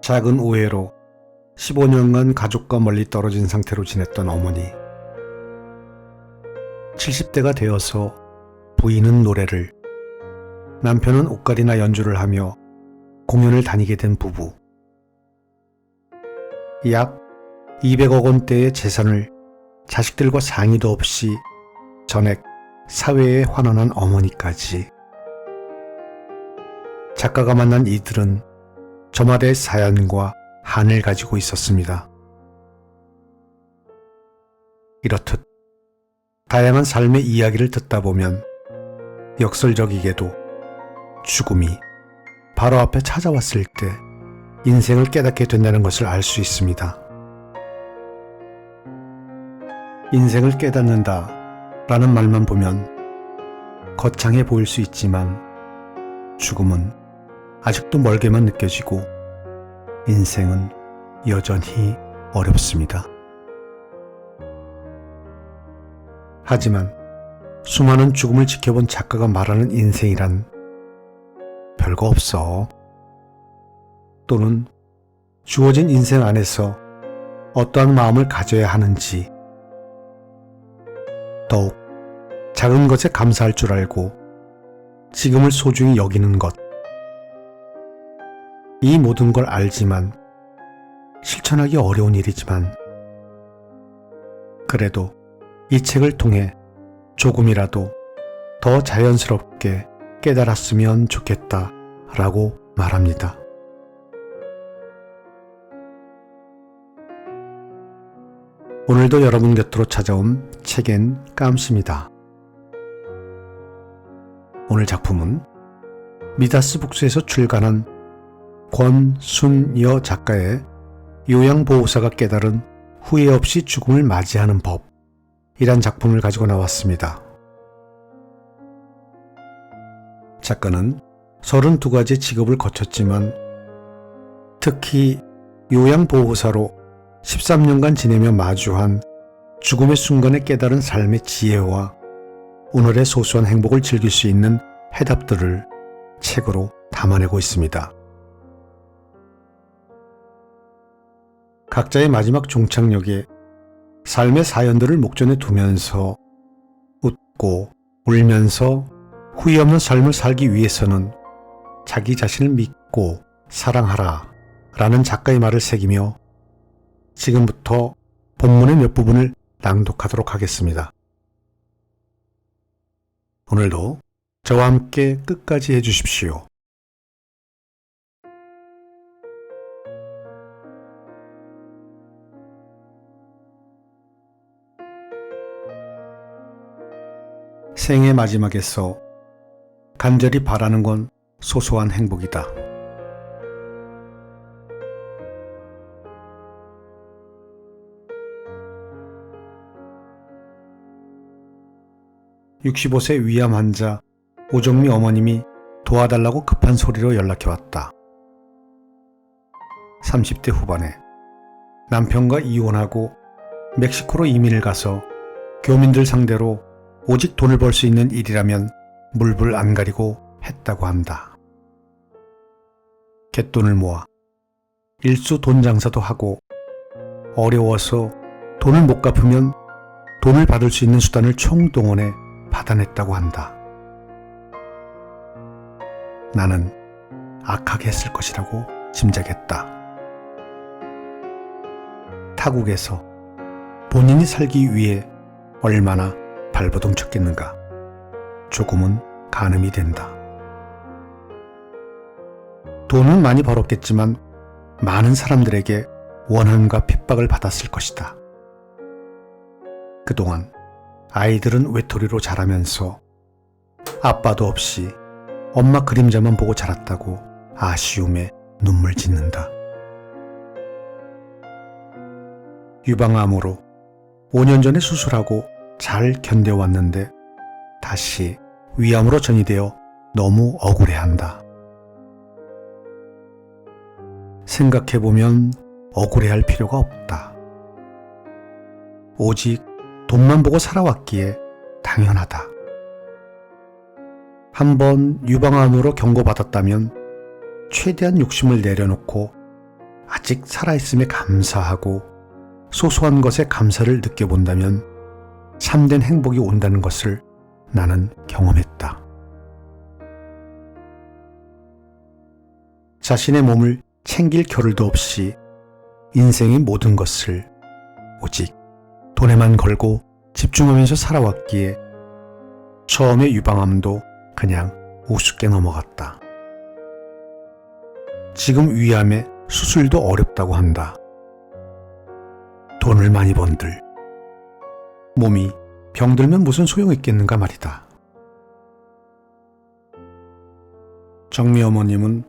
작은 오해로 15년간 가족과 멀리 떨어진 상태로 지냈던 어머니. 70대가 되어서 부인은 노래를, 남편은 옷갈이나 연주를 하며 공연을 다니게 된 부부. 약 200억 원대의 재산을 자식들과 상의도 없이 전액 사회에 환원한 어머니까지. 작가가 만난 이들은 저마다의 사연과 한을 가지고 있었습니다. 이렇듯 다양한 삶의 이야기를 듣다 보면 역설적이게도 죽음이 바로 앞에 찾아왔을 때 인생을 깨닫게 된다는 것을 알 수 있습니다. 인생을 깨닫는다 라는 말만 보면 거창해 보일 수 있지만 죽음은 아직도 멀게만 느껴지고 인생은 여전히 어렵습니다. 하지만 수많은 죽음을 지켜본 작가가 말하는 인생이란 별거 없어. 또는 주어진 인생 안에서 어떠한 마음을 가져야 하는지, 더욱 작은 것에 감사할 줄 알고 지금을 소중히 여기는 것, 이 모든 걸 알지만 실천하기 어려운 일이지만 그래도 이 책을 통해 조금이라도 더 자연스럽게 깨달았으면 좋겠다 라고 말합니다. 오늘도 여러분 곁으로 찾아온 책엔 깜씨입니다. 오늘 작품은 미다스 북스에서 출간한 권순여 작가의 요양보호사가 깨달은 후회 없이 죽음을 맞이하는 법이란 작품을 가지고 나왔습니다. 작가는 32가지 직업을 거쳤지만 특히 요양보호사로 13년간 지내며 마주한 죽음의 순간에 깨달은 삶의 지혜와 오늘의 소소한 행복을 즐길 수 있는 해답들을 책으로 담아내고 있습니다. 각자의 마지막 종착역에 삶의 사연들을 목전에 두면서 웃고 울면서 후회 없는 삶을 살기 위해서는 자기 자신을 믿고 사랑하라 라는 작가의 말을 새기며 지금부터 본문의 몇 부분을 낭독하도록 하겠습니다. 오늘도 저와 함께 끝까지 해주십시오. 생의 마지막에서 간절히 바라는 건 소소한 행복이다. (65세) 위암 환자 오정미 어머님이 도와달라고 급한 소리로 연락해왔다. 30대 후반에 남편과 이혼하고 멕시코로 이민을 가서 교민들 상대로 오직 돈을 벌 수 있는 일이라면 물불 안 가리고 했다고 한다. 갯돈을 모아 일수 돈 장사도 하고 어려워서 돈을 못 갚으면 돈을 받을 수 있는 수단을 총동원해 받아냈다고 한다. 나는 악하게 했을 것이라고 짐작했다. 타국에서 본인이 살기 위해 얼마나 발버둥 쳤겠는가. 조금은 가늠이 된다. 돈은 많이 벌었겠지만 많은 사람들에게 원한과 핍박을 받았을 것이다. 그동안 아이들은 외톨이로 자라면서 아빠도 없이 엄마 그림자만 보고 자랐다고 아쉬움에 눈물 짓는다. 유방암으로 5년 전에 수술하고 잘 견뎌왔는데 다시 위암으로 전이되어 너무 억울해한다. 생각해보면 억울해할 필요가 없다. 오직 돈만 보고 살아왔기에 당연하다. 한번 유방암으로 경고받았다면 최대한 욕심을 내려놓고 아직 살아있음에 감사하고 소소한 것에 감사를 느껴본다면 참된 행복이 온다는 것을 나는 경험했다. 자신의 몸을 챙길 겨를도 없이 인생의 모든 것을 오직 돈에만 걸고 집중하면서 살아왔기에 처음의 유방암도 그냥 우습게 넘어갔다. 지금 위암에 수술도 어렵다고 한다. 돈을 많이 번들 몸이 병들면 무슨 소용있겠는가 말이다. 정미 어머님은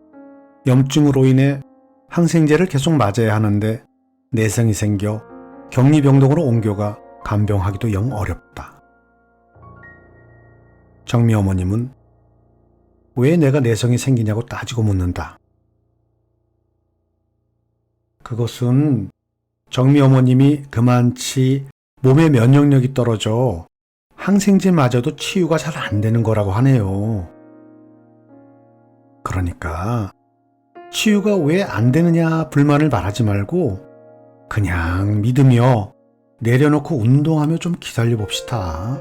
염증으로 인해 항생제를 계속 맞아야 하는데 내성이 생겨 격리병동으로 옮겨가 간병하기도 영 어렵다. 정미 어머님은 왜 내가 내성이 생기냐고 따지고 묻는다. 그것은 정미 어머님이 그만치 몸의 면역력이 떨어져 항생제 맞아도 치유가 잘 안 되는 거라고 하네요. 그러니까 치유가 왜 안 되느냐 불만을 말하지 말고 그냥 믿으며 내려놓고 운동하며 좀 기다려 봅시다.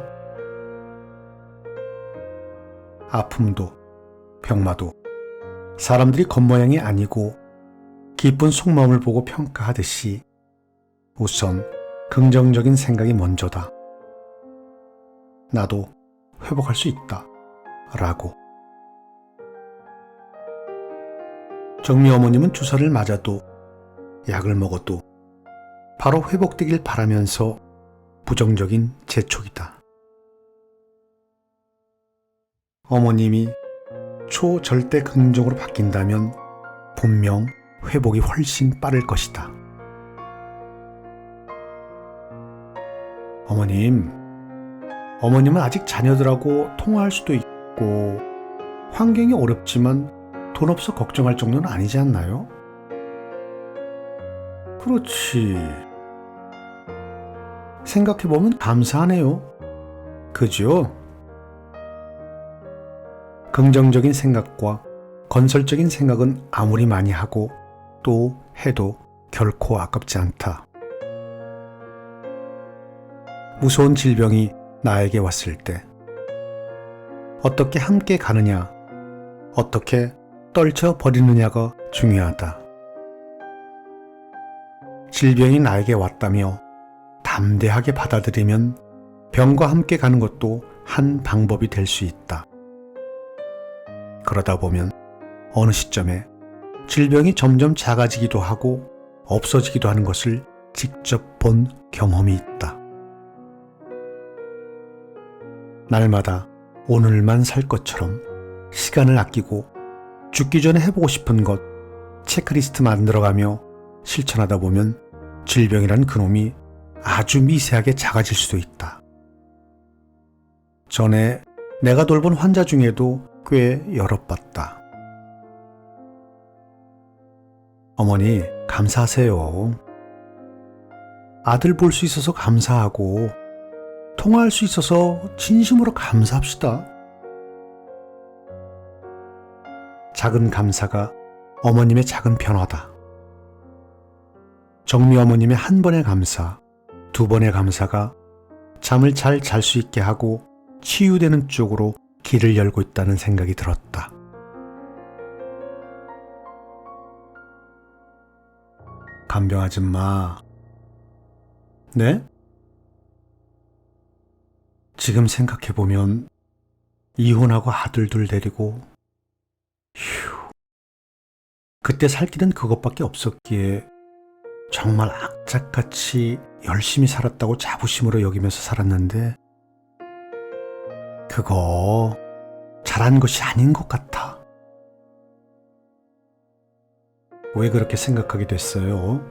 아픔도 병마도 사람들이 겉모양이 아니고 기쁜 속마음을 보고 평가하듯이 우선 긍정적인 생각이 먼저다. 나도 회복할 수 있다. 라고. 정미 어머님은 주사를 맞아도 약을 먹어도 바로 회복되길 바라면서 부정적인 재촉이다. 어머님이 초절대 긍정으로 바뀐다면 분명 회복이 훨씬 빠를 것이다. 어머님은 아직 자녀들하고 통화할 수도 있고 환경이 어렵지만 돈 없어 걱정할 정도는 아니지 않나요? 그렇지. 생각해보면 감사하네요. 그죠? 긍정적인 생각과 건설적인 생각은 아무리 많이 하고 또 해도 결코 아깝지 않다. 무서운 질병이 나에게 왔을 때 어떻게 함께 가느냐, 어떻게 떨쳐버리느냐가 중요하다. 질병이 나에게 왔다며 담대하게 받아들이면 병과 함께 가는 것도 한 방법이 될 수 있다. 그러다 보면 어느 시점에 질병이 점점 작아지기도 하고 없어지기도 하는 것을 직접 본 경험이 있다. 날마다 오늘만 살 것처럼 시간을 아끼고 죽기 전에 해보고 싶은 것 체크리스트 만들어가며 실천하다 보면 질병이란 그놈이 아주 미세하게 작아질 수도 있다. 전에 내가 돌본 환자 중에도 꽤 여럿 봤다. 어머니 감사하세요. 아들 볼 수 있어서 감사하고 통화할 수 있어서 진심으로 감사합시다. 작은 감사가 어머님의 작은 변화다. 정미 어머님의 한 번의 감사, 두 번의 감사가 잠을 잘 잘 수 있게 하고 치유되는 쪽으로 길을 열고 있다는 생각이 들었다. 간병 아줌마. 네? 지금 생각해보면 이혼하고 아들 둘 데리고 그때 살 길은 그것밖에 없었기에 정말 악착같이 열심히 살았다고 자부심으로 여기면서 살았는데 그거 잘한 것이 아닌 것 같아. 왜 그렇게 생각하게 됐어요?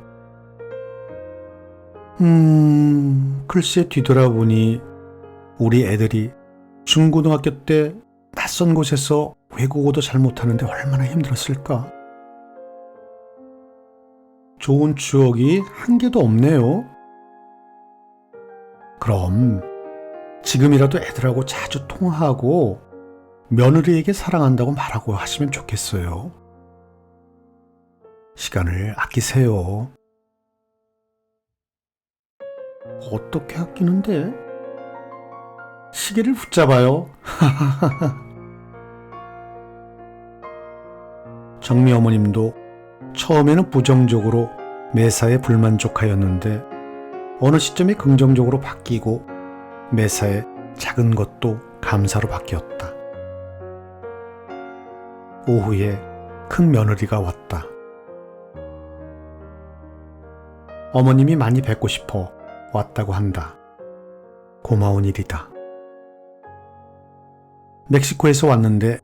글쎄 뒤돌아보니 우리 애들이 중고등학교 때 낯선 곳에서 외국어도 잘 못하는데 얼마나 힘들었을까? 좋은 추억이 한 개도 없네요. 그럼 지금이라도 애들하고 자주 통화하고 며느리에게 사랑한다고 말하고 하시면 좋겠어요. 시간을 아끼세요. 어떻게 아끼는데? 시계를 붙잡아요. 정미 어머님도 처음에는 부정적으로 매사에 불만족하였는데 어느 시점에 긍정적으로 바뀌고 매사에 작은 것도 감사로 바뀌었다. 오후에 큰 며느리가 왔다. 어머님이 많이 뵙고 싶어 왔다고 한다. 고마운 일이다. 멕시코에서 왔는데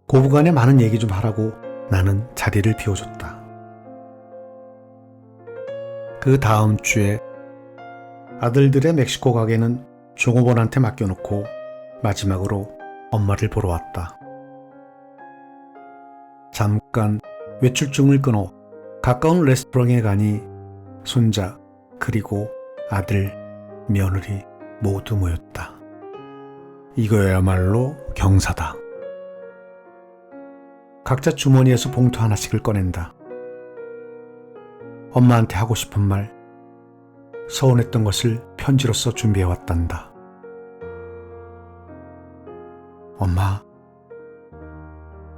고부간에 많은 얘기 좀 하라고 나는 자리를 비워줬다. 그 다음 주에 아들들의 멕시코 가게는 종업원한테 맡겨놓고 마지막으로 엄마를 보러 왔다. 잠깐 외출증을 끊어 가까운 레스토랑에 가니 손자 그리고 아들, 며느리 모두 모였다. 이거야말로 경사다. 각자 주머니에서 봉투 하나씩을 꺼낸다. 엄마한테 하고 싶은 말, 서운했던 것을 편지로 써 준비해왔단다. 엄마,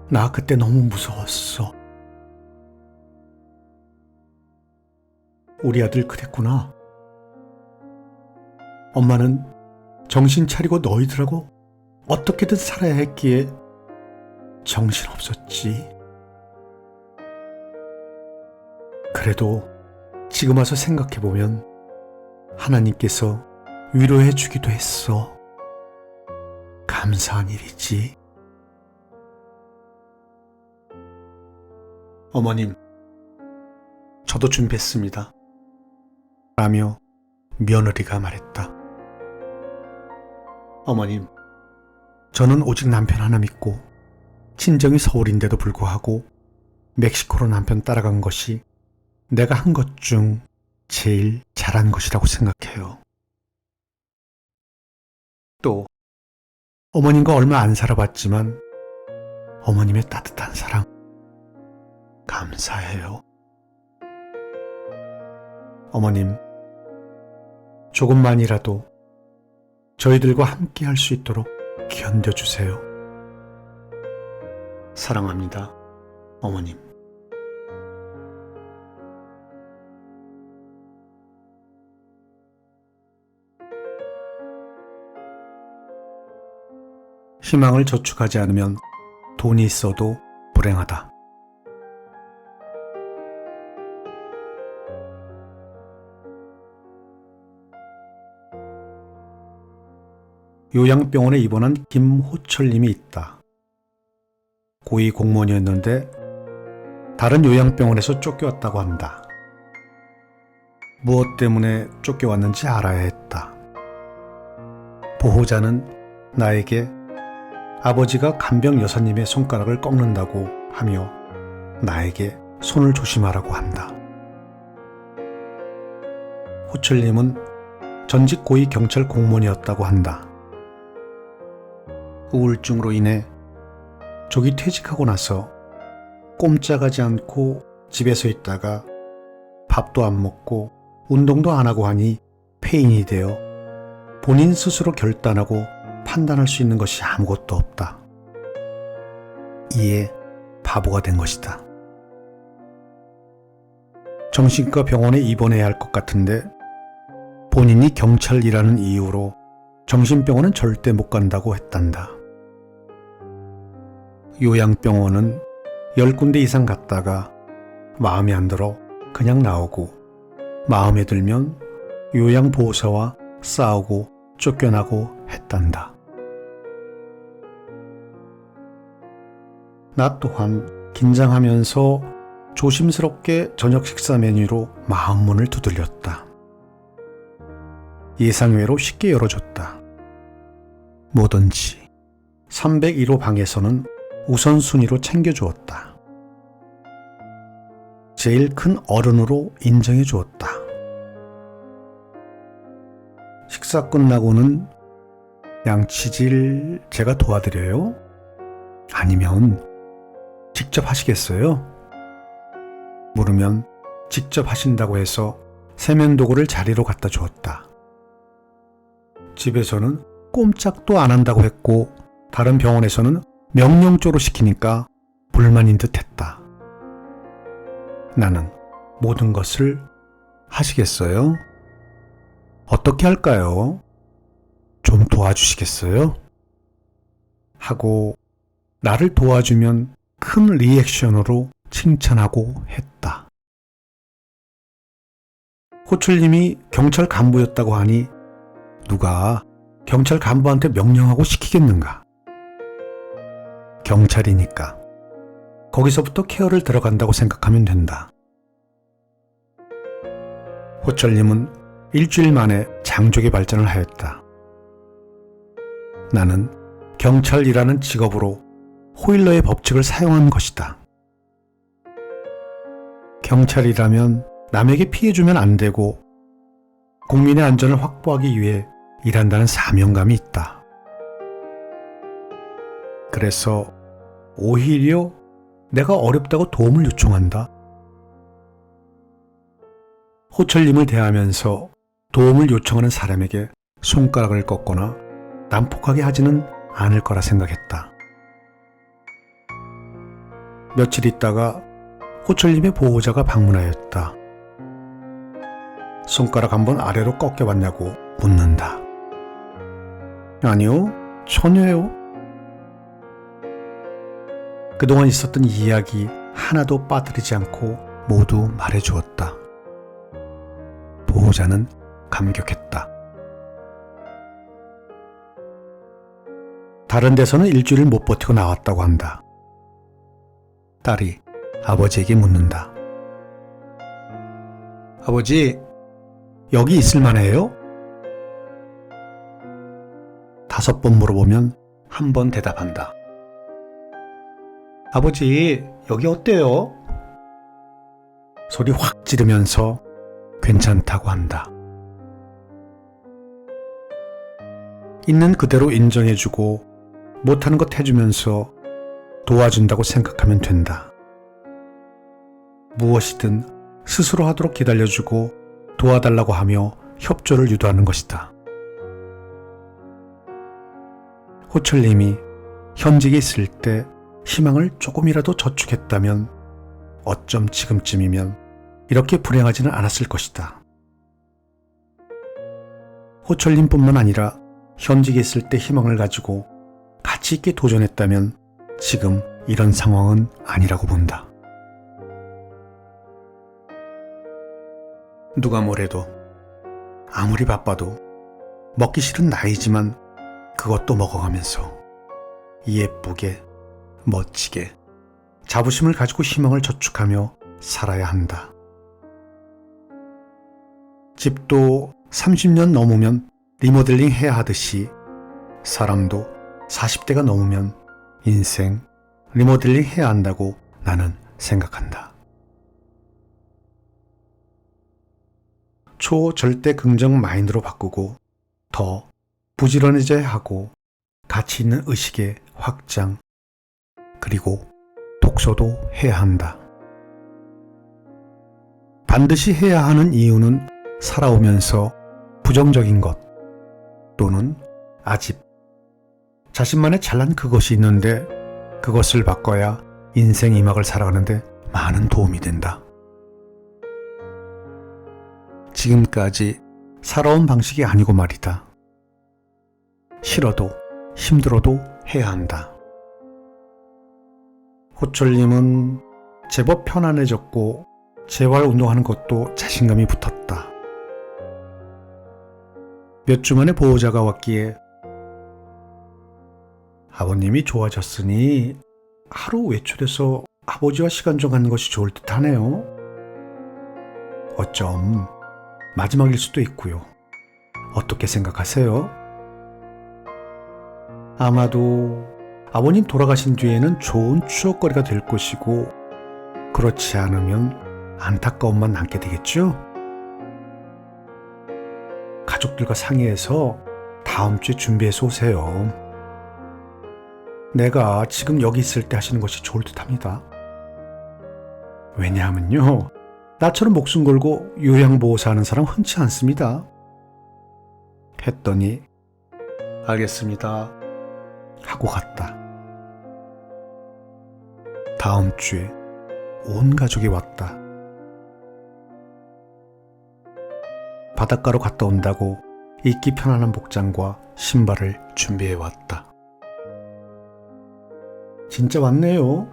나 그때 너무 무서웠어. 우리 아들 그랬구나. 엄마는 정신 차리고 너희들하고 어떻게든 살아야 했기에 정신없었지. 그래도 지금 와서 생각해보면 하나님께서 위로해 주기도 했어. 감사한 일이지. 어머님, 저도 준비했습니다. 라며 며느리가 말했다. 어머님, 저는 오직 남편 하나 믿고 친정이 서울인데도 불구하고 멕시코로 남편 따라간 것이 내가 한 것 중 제일 잘한 것이라고 생각해요. 또 어머님과 얼마 안 살아봤지만 어머님의 따뜻한 사랑 감사해요. 어머님, 조금만이라도 저희들과 함께 할 수 있도록 견뎌주세요. 사랑합니다, 어머님. 희망을 저축하지 않으면 돈이 있어도 불행하다. 요양병원에 입원한 김호철님이 있다. 고위 공무원이었는데 다른 요양병원에서 쫓겨왔다고 한다. 무엇 때문에 쫓겨왔는지 알아야 했다. 보호자는 나에게 아버지가 간병 여사님의 손가락을 꺾는다고 하며 나에게 손을 조심하라고 한다. 호철님은 전직 고위 경찰 공무원이었다고 한다. 우울증으로 인해 조기 퇴직하고 나서 꼼짝하지 않고 집에서 있다가 밥도 안 먹고 운동도 안 하고 하니 폐인이 되어 본인 스스로 결단하고 판단할 수 있는 것이 아무것도 없다. 이에 바보가 된 것이다. 정신과 병원에 입원해야 할 것 같은데 본인이 경찰이라는 이유로 정신병원은 절대 못 간다고 했단다. 요양병원은 10군데 이상 갔다가 마음에 안 들어 그냥 나오고 마음에 들면 요양보호사와 싸우고 쫓겨나고 했단다. 나 또한 긴장하면서 조심스럽게 저녁 식사 메뉴로 마음문을 두들렸다. 예상외로 쉽게 열어줬다. 뭐든지 301호 방에서는 우선순위로 챙겨주었다. 제일 큰 어른으로 인정해 주었다. 식사 끝나고는 양치질 제가 도와드려요? 아니면 직접 하시겠어요? 물으면 직접 하신다고 해서 세면도구를 자리로 갖다 주었다. 집에서는 꼼짝도 안 한다고 했고 다른 병원에서는 명령조로 시키니까 불만인 듯 했다. 나는 모든 것을 하시겠어요? 어떻게 할까요? 좀 도와주시겠어요? 하고 나를 도와주면 큰 리액션으로 칭찬하고 했다. 호출님이 경찰 간부였다고 하니 누가 경찰 간부한테 명령하고 시키겠는가? 경찰이니까 거기서부터 케어를 들어간다고 생각하면 된다. 호철님은 일주일 만에 장족의 발전을 하였다. 나는 경찰이라는 직업으로 호일러의 법칙을 사용한 것이다. 경찰이라면 남에게 피해 주면 안 되고 국민의 안전을 확보하기 위해 일한다는 사명감이 있다. 그래서 오히려 내가 어렵다고 도움을 요청한다. 호철님을 대하면서 도움을 요청하는 사람에게 손가락을 꺾거나 난폭하게 하지는 않을 거라 생각했다. 며칠 있다가 호철님의 보호자가 방문하였다. 손가락 한번 아래로 꺾여봤냐고 묻는다. 아니요, 전혀요. 그동안 있었던 이야기 하나도 빠뜨리지 않고 모두 말해주었다. 보호자는 감격했다. 다른 데서는 일주일을 못 버티고 나왔다고 한다. 딸이 아버지에게 묻는다. 아버지, 여기 있을 만해요? 5번 물어보면 한 번 대답한다. 아버지, 여기 어때요? 소리 확 지르면서 괜찮다고 한다. 있는 그대로 인정해주고 못하는 것 해주면서 도와준다고 생각하면 된다. 무엇이든 스스로 하도록 기다려주고 도와달라고 하며 협조를 유도하는 것이다. 호철님이 현직에 있을 때 희망을 조금이라도 저축했다면 어쩜 지금쯤이면 이렇게 불행하지는 않았을 것이다. 호철님뿐만 아니라 현직에 있을 때 희망을 가지고 가치 있게 도전했다면 지금 이런 상황은 아니라고 본다. 누가 뭐래도 아무리 바빠도 먹기 싫은 나이지만 그것도 먹어가면서 예쁘게 멋지게 자부심을 가지고 희망을 저축하며 살아야 한다. 집도 30년 넘으면 리모델링 해야 하듯이 사람도 40대가 넘으면 인생 리모델링 해야 한다고 나는 생각한다. 초절대 긍정 마인드로 바꾸고 더 부지런해져야 하고 가치 있는 의식의 확장 그리고 독서도 해야 한다. 반드시 해야 하는 이유는 살아오면서 부정적인 것 또는 아집 자신만의 잘난 그것이 있는데 그것을 바꿔야 인생 2막을 살아가는데 많은 도움이 된다. 지금까지 살아온 방식이 아니고 말이다. 싫어도 힘들어도 해야 한다. 호철님은 제법 편안해졌고 재활 운동하는 것도 자신감이 붙었다. 몇 주 만에 보호자가 왔기에 아버님이 좋아졌으니 하루 외출해서 아버지와 시간 좀 갖는 것이 좋을 듯 하네요. 어쩜 마지막일 수도 있고요. 어떻게 생각하세요? 아마도 아버님 돌아가신 뒤에는 좋은 추억거리가 될 것이고 그렇지 않으면 안타까움만 남게 되겠죠? 가족들과 상의해서 다음 주에 준비해서 오세요. 내가 지금 여기 있을 때 하시는 것이 좋을 듯 합니다. 왜냐하면요, 나처럼 목숨 걸고 요양보호사 하는 사람 흔치 않습니다. 했더니 알겠습니다 하고 갔다. 다음 주에 온 가족이 왔다. 바닷가로 갔다 온다고 입기 편안한 복장과 신발을 준비해 왔다. 진짜 왔네요.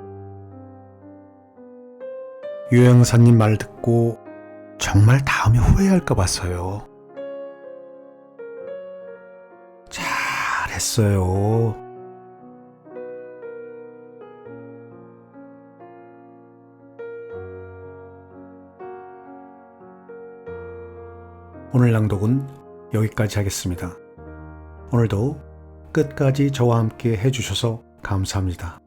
요양사님 말 듣고 정말 다음에 후회할까 봐서요. 잘했어요. 오늘 낭독은 여기까지 하겠습니다. 오늘도 끝까지 저와 함께 해주셔서 감사합니다.